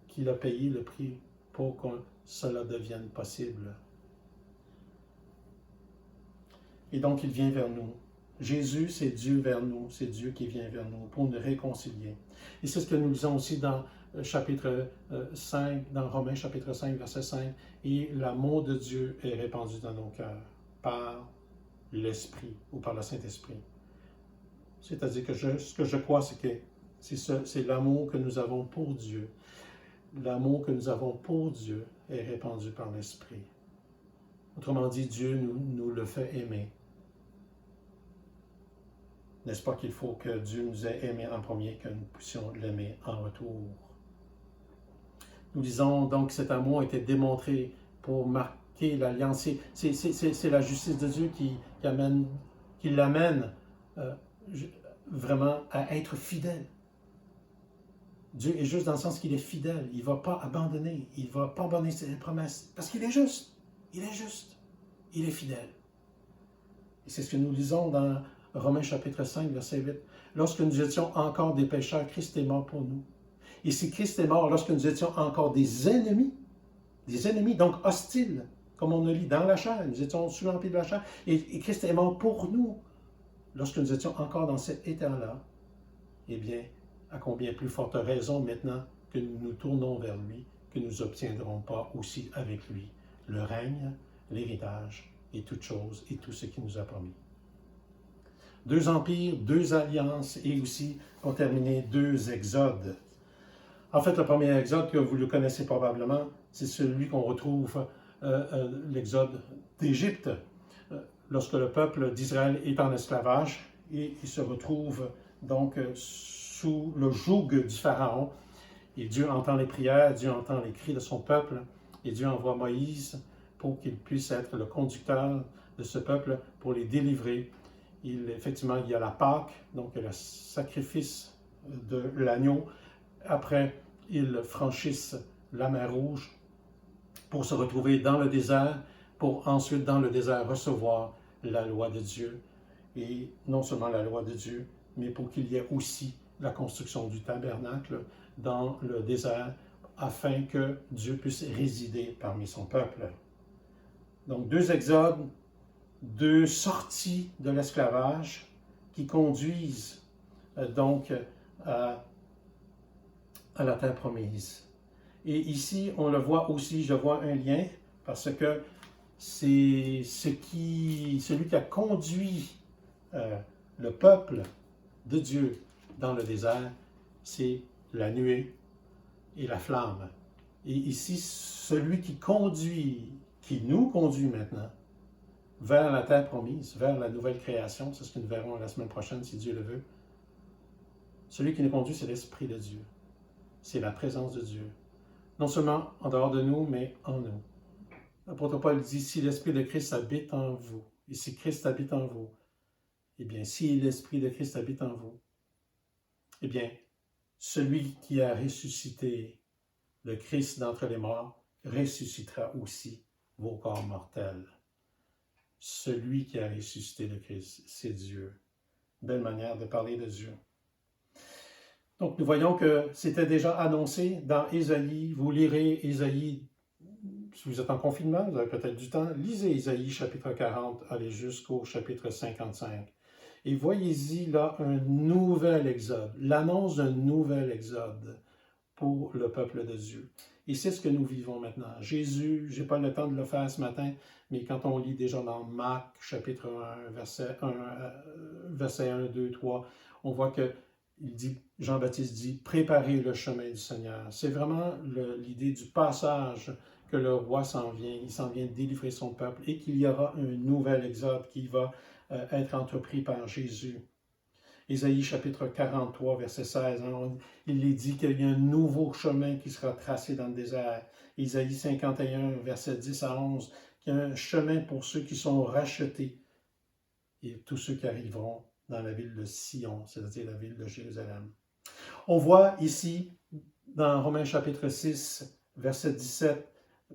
qu'il a payé le prix pour que cela devienne possible. Et donc, il vient vers nous. Jésus, c'est Dieu vers nous, c'est Dieu qui vient vers nous pour nous réconcilier. Et c'est ce que nous lisons aussi dans chapitre 5, dans Romains chapitre 5, verset 5, et l'amour de Dieu est répandu dans nos cœurs par l'Esprit ou par le Saint-Esprit. C'est-à-dire que ce que je crois, c'est que c'est l'amour que nous avons pour Dieu. L'amour que nous avons pour Dieu est répandu par l'Esprit. Autrement dit, Dieu nous le fait aimer. N'est-ce pas qu'il faut que Dieu nous ait aimés en premier, que nous puissions l'aimer en retour? Nous disons donc que cet amour a été démontré pour marquer l'alliance. C'est la justice de Dieu qui l'amène vraiment à être fidèle. Dieu est juste dans le sens qu'il est fidèle. Il ne va pas abandonner. Il ne va pas abandonner ses promesses. Parce qu'il est juste. Il est juste. Il est fidèle. Et c'est ce que nous lisons dans Romains chapitre 5, verset 8. Lorsque nous étions encore des pécheurs, Christ est mort pour nous. Et si Christ est mort lorsque nous étions encore des ennemis, donc hostiles, comme on le lit dans la chair, nous étions sous l'empire de la chair, et Christ est mort pour nous, lorsque nous étions encore dans cet état-là, eh bien, à combien plus forte raison maintenant que nous nous tournons vers lui, que nous obtiendrons pas aussi avec lui le règne, l'héritage et toutes choses et tout ce qu'il nous a promis. 2 empires, 2 alliances et aussi, pour terminer, 2 exodes. En fait, le premier exode, que vous le connaissez probablement, c'est celui qu'on retrouve, l'exode d'Égypte, lorsque le peuple d'Israël est en esclavage et il se retrouve donc sous le joug du Pharaon. Et Dieu entend les prières, Dieu entend les cris de son peuple, et Dieu envoie Moïse pour qu'il puisse être le conducteur de ce peuple pour les délivrer. Effectivement, il y a la Pâque, donc le sacrifice de l'agneau. Après, ils franchissent la mer Rouge pour se retrouver dans le désert, pour ensuite, dans le désert, recevoir la loi de Dieu. Et non seulement la loi de Dieu, mais pour qu'il y ait aussi la construction du tabernacle dans le désert, afin que Dieu puisse résider parmi son peuple. Donc, 2 exodes, 2 sorties de l'esclavage qui conduisent donc à la terre promise. Et ici, on le voit aussi, je vois un lien, parce que c'est celui qui a conduit le peuple de Dieu dans le désert, c'est la nuée et la flamme. Et ici, celui qui nous conduit maintenant vers la terre promise, vers la nouvelle création, c'est ce que nous verrons la semaine prochaine, si Dieu le veut. Celui qui nous conduit, c'est l'Esprit de Dieu. C'est la présence de Dieu. Non seulement en dehors de nous, mais en nous. L'apôtre Paul dit, si l'Esprit de Christ habite en vous, et si Christ habite en vous, eh bien, si l'Esprit de Christ habite en vous, eh bien, celui qui a ressuscité le Christ d'entre les morts ressuscitera aussi vos corps mortels. Celui qui a ressuscité le Christ, c'est Dieu. Belle manière de parler de Dieu. Donc, nous voyons que c'était déjà annoncé dans Ésaïe. Vous lirez Ésaïe, si vous êtes en confinement, vous avez peut-être du temps, lisez Ésaïe chapitre 40, allez jusqu'au chapitre 55. Et voyez-y là un nouvel exode, l'annonce d'un nouvel exode pour le peuple de Dieu. Et c'est ce que nous vivons maintenant. Jésus, je n'ai pas le temps de le faire ce matin, mais quand on lit déjà dans Marc chapitre 1, verset 1, 2, 3, on voit que Jean-Baptiste dit « Préparez le chemin du Seigneur ». C'est vraiment l'idée du passage que le roi s'en vient. Il s'en vient délivrer son peuple et qu'il y aura un nouvel exode qui va être entrepris par Jésus. Ésaïe chapitre 43, verset 16, il est dit qu'il y a un nouveau chemin qui sera tracé dans le désert. Ésaïe 51, verset 10 à 11, qu'il y a un chemin pour ceux qui sont rachetés et tous ceux qui arriveront dans la ville de Sion, c'est-à-dire la ville de Jérusalem. On voit ici, dans Romains chapitre 6, verset 17,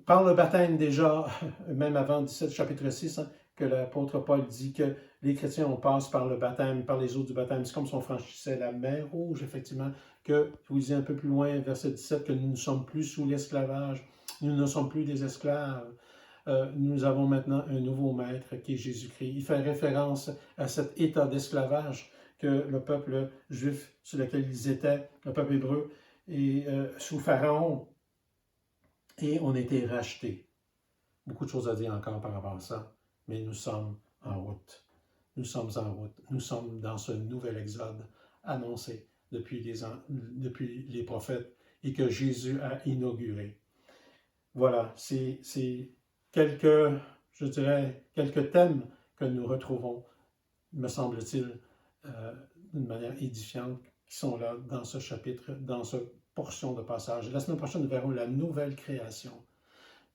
par le baptême déjà, même avant 17, chapitre 6, que l'apôtre Paul dit que les chrétiens, on passe par le baptême, par les eaux du baptême. C'est comme si on franchissait la mer Rouge, effectivement, que, je vous disais un peu plus loin, verset 17, que nous ne sommes plus sous l'esclavage, nous ne sommes plus des esclaves. Nous avons maintenant un nouveau maître qui est Jésus-Christ. Il fait référence à cet état d'esclavage que le peuple juif sur lequel ils étaient, le peuple hébreu, et sous Pharaon, et on a été rachetés. Beaucoup de choses à dire encore par rapport à ça, mais nous sommes en route. Nous sommes en route. Nous sommes dans ce nouvel exode annoncé depuis les prophètes et que Jésus a inauguré. Voilà, c'est quelques thèmes que nous retrouvons, me semble-t-il, d'une manière édifiante, qui sont là dans ce chapitre, dans cette portion de passage. La semaine prochaine, nous verrons la nouvelle création.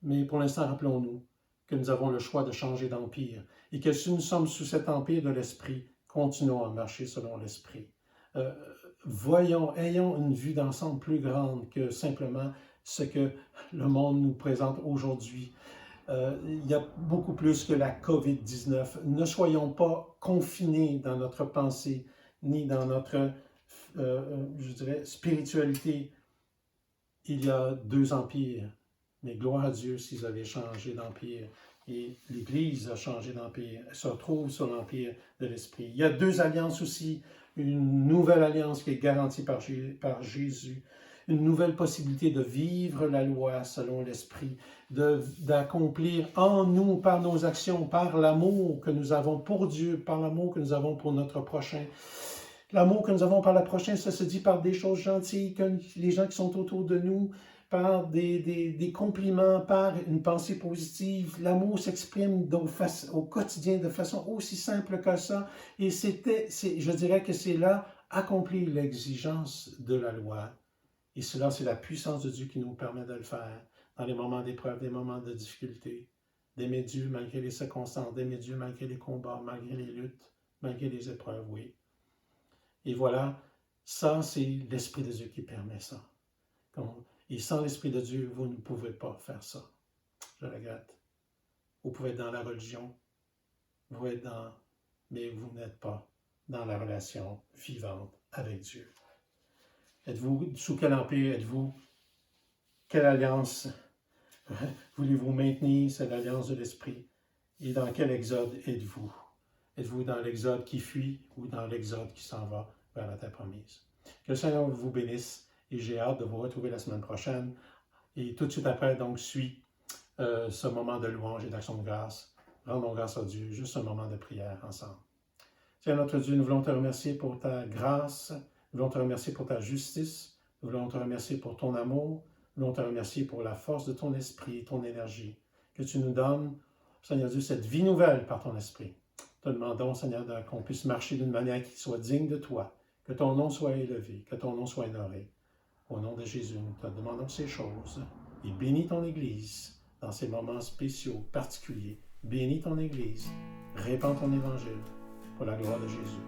Mais pour l'instant, rappelons-nous que nous avons le choix de changer d'empire et que si nous sommes sous cet empire de l'esprit, continuons à marcher selon l'esprit. Ayons une vue d'ensemble plus grande que simplement ce que le monde nous présente aujourd'hui. Il y a beaucoup plus que la COVID-19. Ne soyons pas confinés dans notre pensée, ni dans notre, spiritualité. Il y a 2 empires, mais gloire à Dieu s'ils avaient changé d'empire. Et l'Église a changé d'empire, elle se retrouve sur l'empire de l'Esprit. Il y a 2 alliances aussi, une nouvelle alliance qui est garantie par Jésus, une nouvelle possibilité de vivre la loi selon l'Esprit, d'accomplir en nous, par nos actions, par l'amour que nous avons pour Dieu, par l'amour que nous avons pour notre prochain. L'amour que nous avons par le prochain, ça se dit par des choses gentilles, que les gens qui sont autour de nous par des compliments, par une pensée positive. L'amour s'exprime au quotidien de façon aussi simple que ça. Et je dirais que c'est là accomplir l'exigence de la loi. Et cela, c'est la puissance de Dieu qui nous permet de le faire dans les moments d'épreuve, des moments de difficulté. D'aimer Dieu malgré les circonstances, d'aimer Dieu malgré les combats, malgré les luttes, malgré les épreuves, oui. Et voilà, ça, c'est l'Esprit de Dieu qui permet ça. Et sans l'Esprit de Dieu, vous ne pouvez pas faire ça. Je regrette. Vous pouvez être dans la religion, vous êtes mais vous n'êtes pas dans la relation vivante avec Dieu. Êtes-vous sous quel empire êtes-vous? Quelle alliance voulez-vous maintenir? C'est l'alliance de l'Esprit. Et dans quel exode êtes-vous? Êtes-vous dans l'exode qui fuit ou dans l'exode qui s'en va vers la terre promise? Que le Seigneur vous bénisse et j'ai hâte de vous retrouver la semaine prochaine. Et tout de suite après, donc, suit ce moment de louange et d'action de grâce. Rendons grâce à Dieu, juste un moment de prière ensemble. Seigneur notre Dieu, nous voulons te remercier pour ta grâce, nous voulons te remercier pour ta justice, nous voulons te remercier pour ton amour, nous voulons te remercier pour la force de ton esprit, ton énergie, que tu nous donnes, Seigneur Dieu, cette vie nouvelle par ton esprit. Te demandons, Seigneur, qu'on puisse marcher d'une manière qui soit digne de toi, que ton nom soit élevé, que ton nom soit honoré. Au nom de Jésus, nous te demandons ces choses et bénis ton Église dans ces moments spéciaux, particuliers. Bénis ton Église, répands ton évangile pour la gloire de Jésus.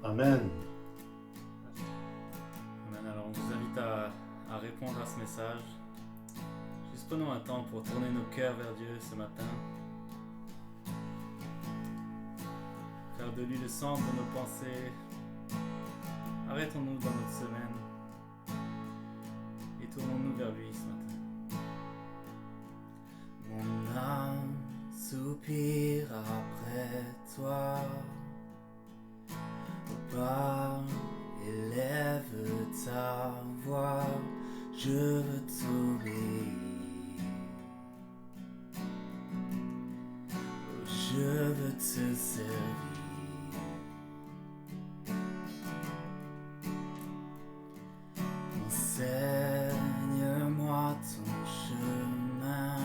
Amen. Amen. Alors, on vous invite à répondre à ce message. Juste prenons un temps pour tourner nos cœurs vers Dieu ce matin. Faire de lui le centre de nos pensées. Arrêtons-nous dans notre semaine et tournons-nous vers lui ce matin. Mon âme soupire après toi. Parle, élève ta voix, je veux t'obéir. Oh, je veux te servir. Enseigne-moi ton chemin.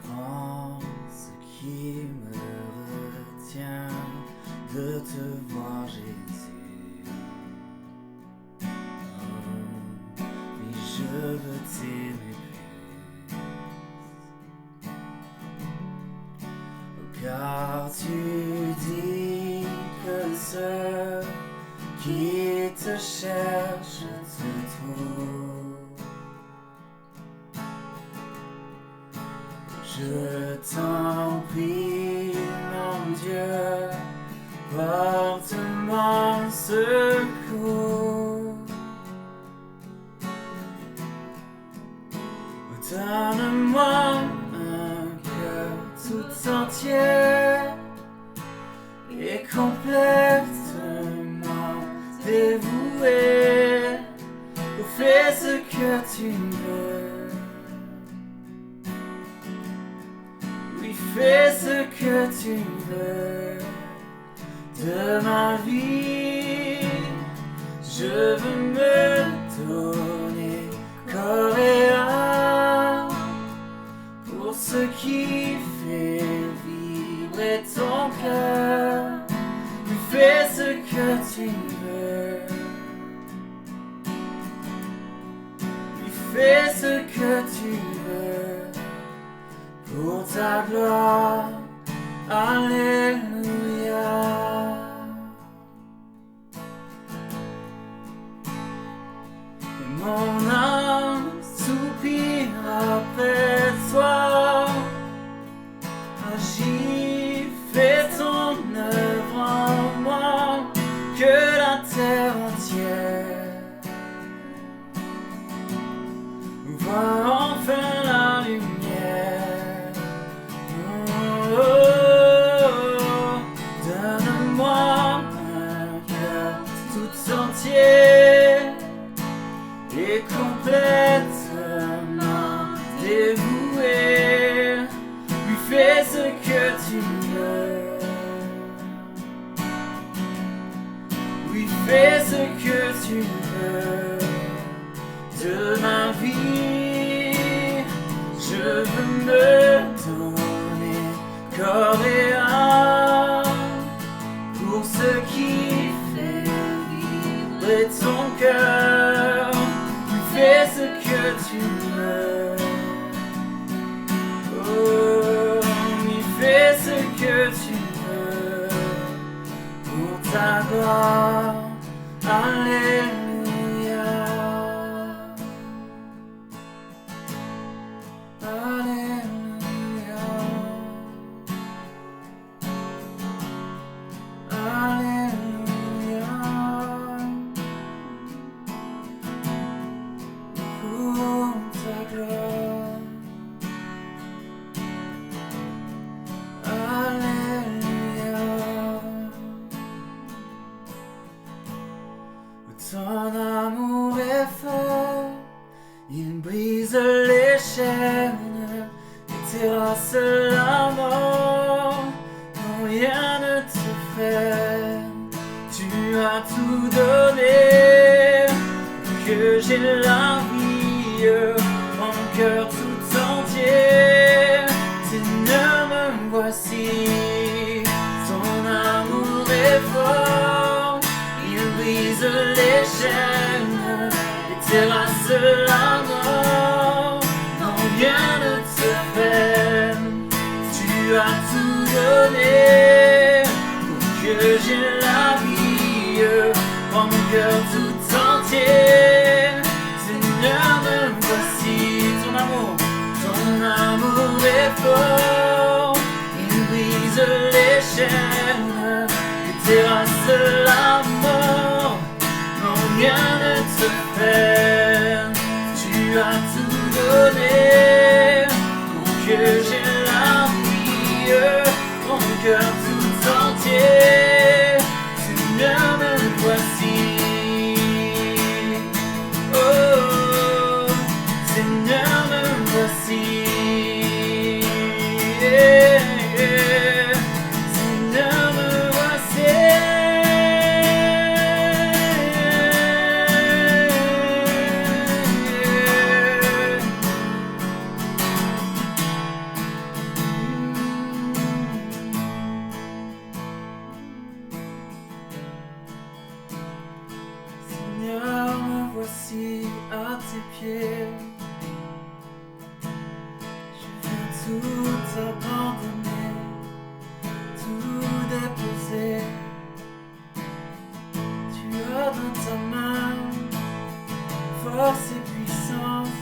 Prends ce qui me retient de te voir, Jésus. Oh, mais je veux t'aimer plus. Oh, car tu dis que ceux qui te cherchent te trouvent. Je t'en prie, mon Dieu, porte-moi secours. Donne-moi un cœur tout entier et complètement dévoué. Fais ce que tu veux. Oui, fais ce que tu veux. De ma vie, je veux me donner corps et âme pour ce qui fait vibrer ton cœur. Fais ce que tu veux. Fais ce que tu veux pour ta gloire. Alléluia. Mon âme soupire après toi. Agis, fais ton œuvre en moi, que la terre entière voit enfin la lumière. Oh, oh, oh. Donne-moi un cœur tout entier et complètement dévoué. Lui fais ce que tu veux. Lui fais ce que tu veux. De ta gloire. Alléluia. Alléluia. Alléluia. Pour ta gloire. Alléluia. Ton amour est fort, il brise les chaînes et terrasse la mort. Non, rien ne te freine, tu as tout donné pour que j'ai la vie, mon cœur tout entier. Seigneur, me voici, ton amour est fort, il brise les chaînes et terrasse la mort. Non, rien ne te freine, tu as tout donné pour que j'ai la vie, mon cœur tout entier. Seigneur, me voici, ton amour est fort, il brise les chaînes et terrasse la mort. Non, rien ne te freine, tu as tout donné pour que j'ai la vie, mon cœur tout entier. Seigneur, me voici. Oh, Seigneur, me voici. Seigneur, me voici. Seigneur, me voici à tes pieds. Je viens tout abandonner, tout déposer. Tu as dans ta main force et puissance.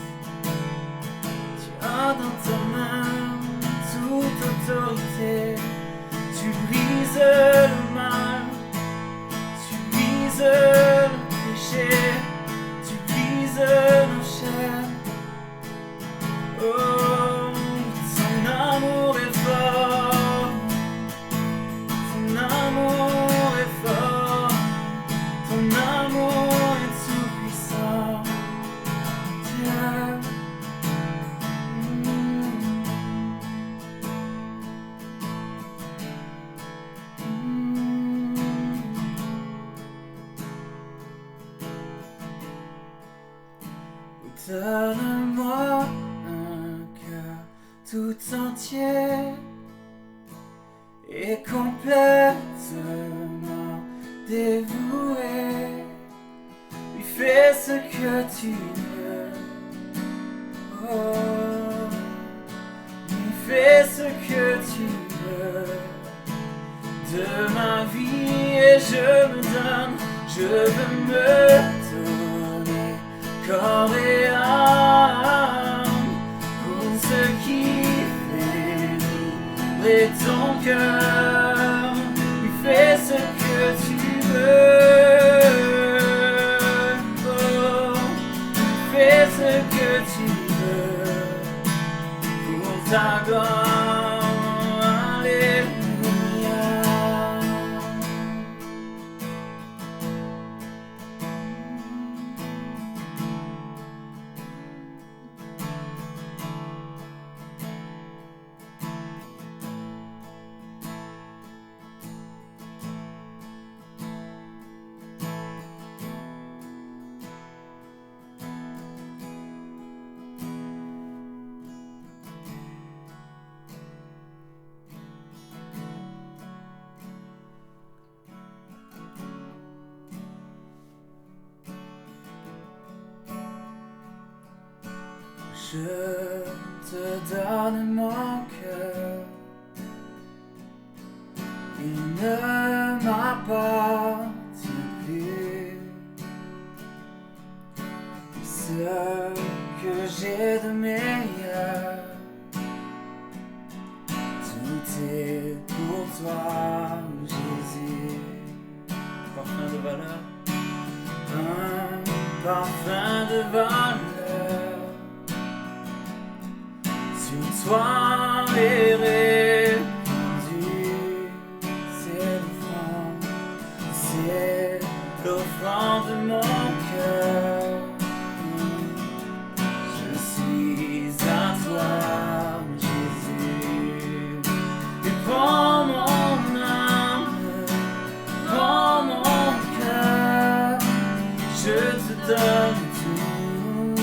Tu as dans ta main toute autorité. Tu brises le mal, tu brises le péché, tu brises nos chaînes. Oh, ton amour est fort, ton amour est fort, ton amour est tout puissant. Dieu. Donne-moi un cœur tout entier et complètement dévoué. Lui fais ce que tu veux. Oh, lui fais ce que tu veux de ma vie et je me donne, je veux me donner corps et âme pour ce qui fait vibrer ton cœur. Lui fais ce que tu veux. Oh, lui fais ce que tu veux pour ta gloire. Alléluia. Je te donne mon cœur, il ne m'a m'appartient plus. Ce que j'ai de meilleur, tout est pour toi, Jésus. Parfum de valeur, Un parfum de valeur sur toi est répandu. C'est l'offrande de mon cœur. Je suis à toi, Jésus. Et prends mon âme, prends mon cœur. Je te donne tout.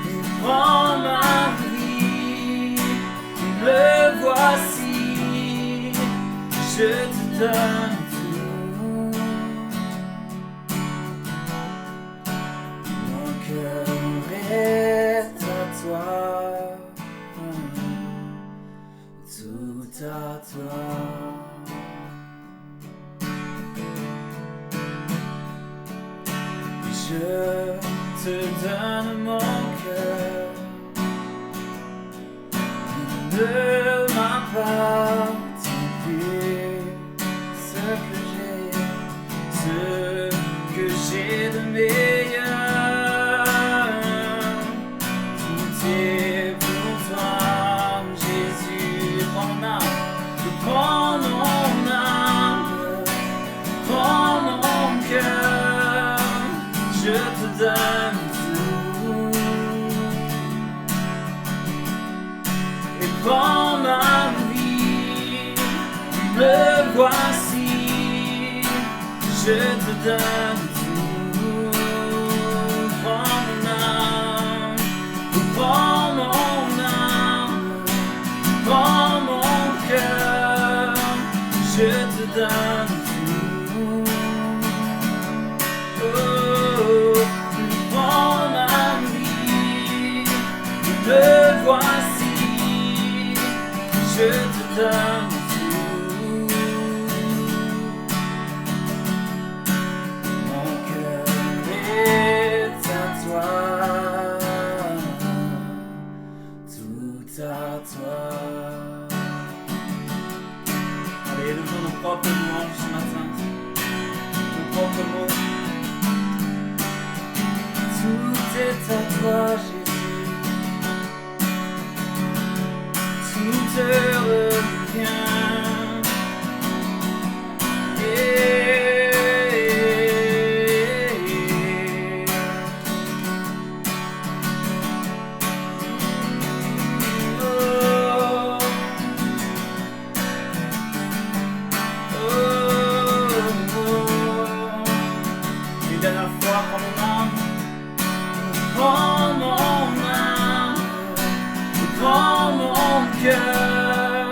Et prends ma vie, me voici. Je te donne tout. Mon cœur est à toi, tout à toi. Je te donne mon cœur, il ne m'appartient plus. Ce que j'ai de meilleur, tout est pour toi, Jésus. Prends mon âme, prends mon âme, prends mon cœur. Je te donne tout. Et prends ma vie, me voici. Je te donne tout. Prends mon âme, prends mon âme, prends mon cœur. Je te donne tout. Prends ma vie, me voici, je te donne tout. Mon cœur est à toi, tout à toi. allez, élevons nos propres louanges ce matin, nos propres mots. Tout est à toi, Jésus. Tout te revient. Une dernière fois, prends mon âme. Prends mon âme, prends mon cœur,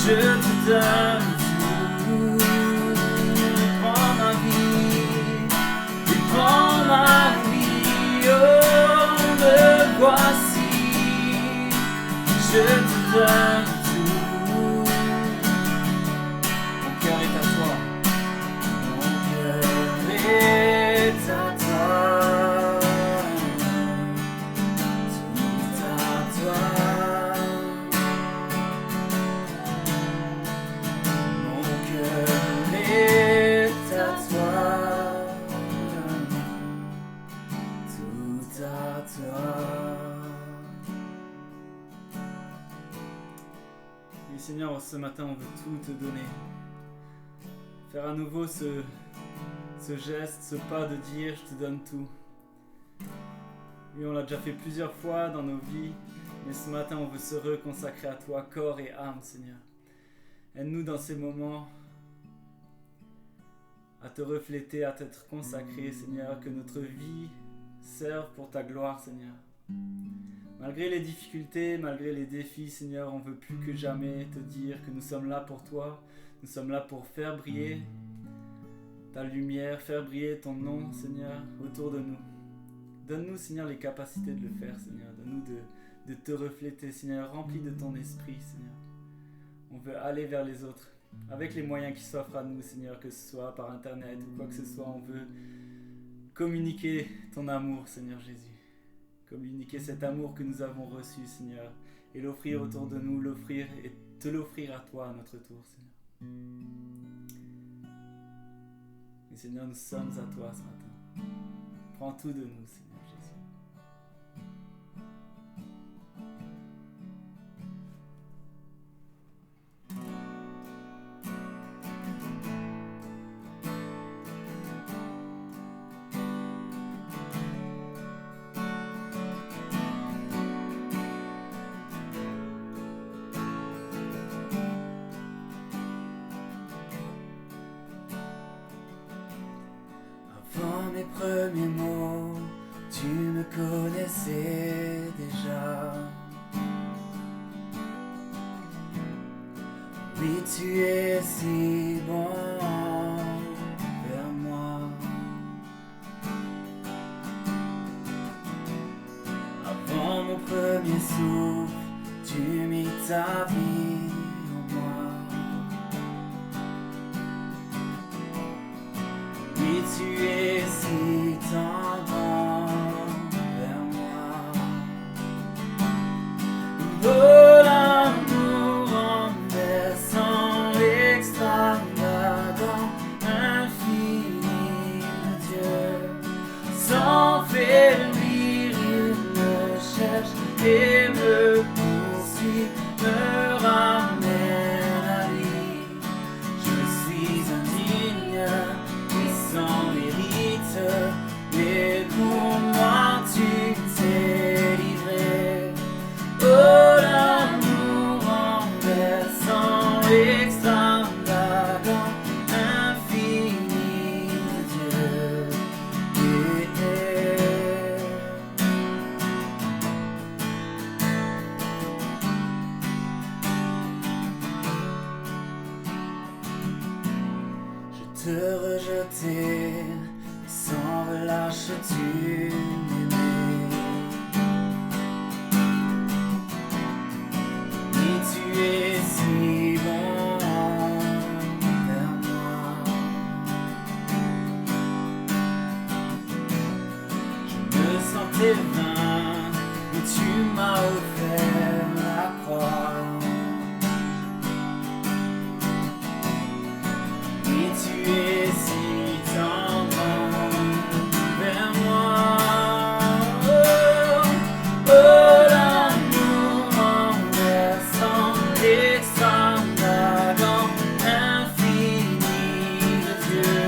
je te donne tout. Prends ma vie, prends ma vie, oh, me voici, je te donne tout. Mon cœur est à toi. Mon cœur est à toi. Oui, Seigneur, ce matin, on veut tout te donner. Faire à nouveau ce geste, ce pas de dire « je te donne tout ». Oui, on l'a déjà fait plusieurs fois dans nos vies, mais ce matin, on veut se reconsacrer à toi, corps et âme, Seigneur. Aide-nous dans ces moments à te refléter, à t'être consacré, Seigneur, que notre vie serve pour ta gloire, Seigneur. Malgré les difficultés, malgré les défis, Seigneur, on veut plus que jamais te dire que nous sommes là pour toi. Nous sommes là pour faire briller ta lumière, faire briller ton nom, Seigneur, autour de nous. Donne-nous, Seigneur, les capacités de le faire, Seigneur. Donne-nous de te refléter, Seigneur, rempli de ton esprit, Seigneur. On veut aller vers les autres, avec les moyens qui s'offrent à nous, Seigneur, que ce soit par Internet ou quoi que ce soit. On veut communiquer ton amour, Seigneur Jésus. Communiquer cet amour que nous avons reçu, Seigneur, et l'offrir autour de nous, l'offrir et te l'offrir à toi à notre tour, Seigneur. Et Seigneur, nous sommes à toi ce matin. Prends tout de nous, Seigneur Jésus. Avant mes premiers mots, tu me connaissais déjà. Oui, tu es si bon vers moi. Avant mon premier souffle, tu mis ta vie en moi. Oui, tu es si tendre vers moi. Oh, l'amour renversant, extravagant, infini de Dieu. Sans faiblir, il me cherche et me poursuit, me ramène à lui. Je suis indigne sans mérite, mais pour moi tu t'es livré. Oh, l'amour renversant, extravagant, infini de Dieu. Je te rejetais, sans relâche tu m'aimais. Et tu es si bon vers moi. Je me sentais vain, mais tu m'as offert la croix. Et tu es si tendre vers moi. Oh, oh, l'amour renversant, extravagant, infini de Dieu.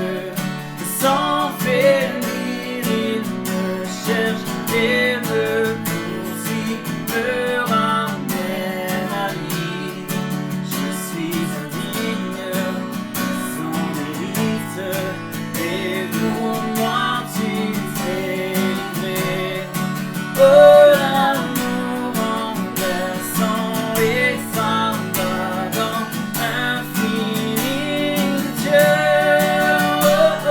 Sans faiblir, il me cherche et me poursuit, me ramène à lui. Je suis indigne, sans mérite, et pour moi tu t'es livré. Oh, l'amour renversant, extravagant, infini de Dieu. Oh, oh,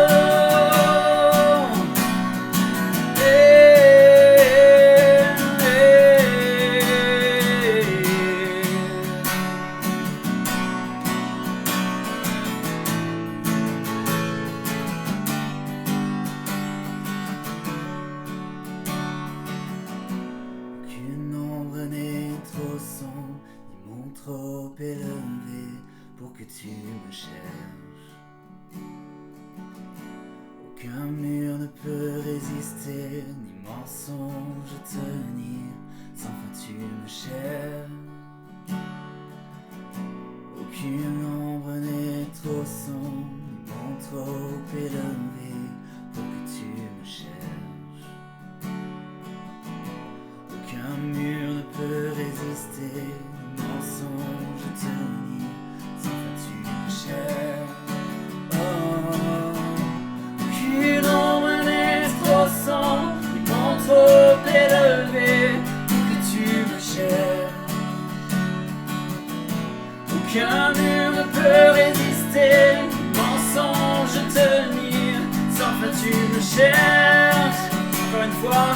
Qu'une ombre n'est trop sombre, ni mon trop élevé pour que tu me cherches. Aucun mur ne peut résister, ni mensonge tenir, sans fin tu me cherches. Aucune ombre n'est trop sombre, ni mon trop élevé pour que tu me cherches. Aucun mur ne peut résister, ni mensonge tenir, sans fin tu me cherches. Oh, aucune ombre n'est trop sombre, ni mon trop élevé pour que tu me cherches. Aucun mur ne peut résister, ni mensonge tenir, sans fin tu me cherches. Encore une fois.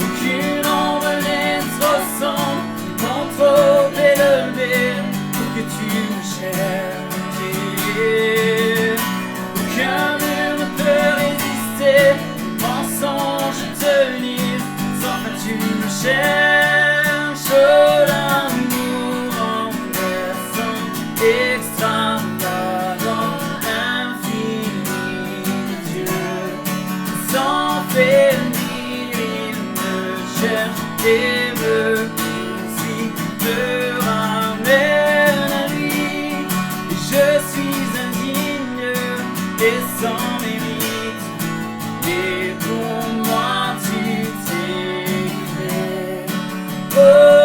Aucune ombre n'est trop sombre, non trop élevée pour que tu extravagant, infini de Dieu. Sans faiblir, il me cherche et me poursuit, me ramène à lui. Je suis indigne et sans mérite, et pour moi tu t'es livré. Oh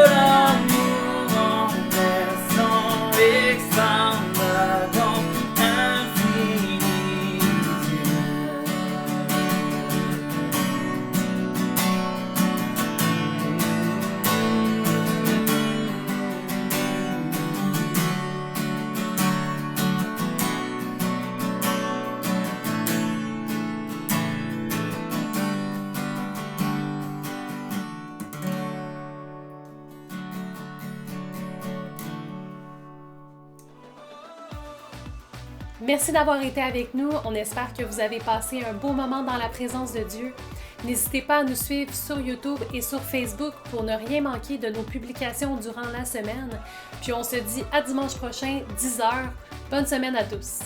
l'amour renversant, extravagant, infini Dieu. Merci d'avoir été avec nous. On espère que vous avez passé un beau moment dans la présence de Dieu. N'hésitez pas à nous suivre sur YouTube et sur Facebook pour ne rien manquer de nos publications durant la semaine. Puis on se dit à dimanche prochain, 10h. Bonne semaine à tous!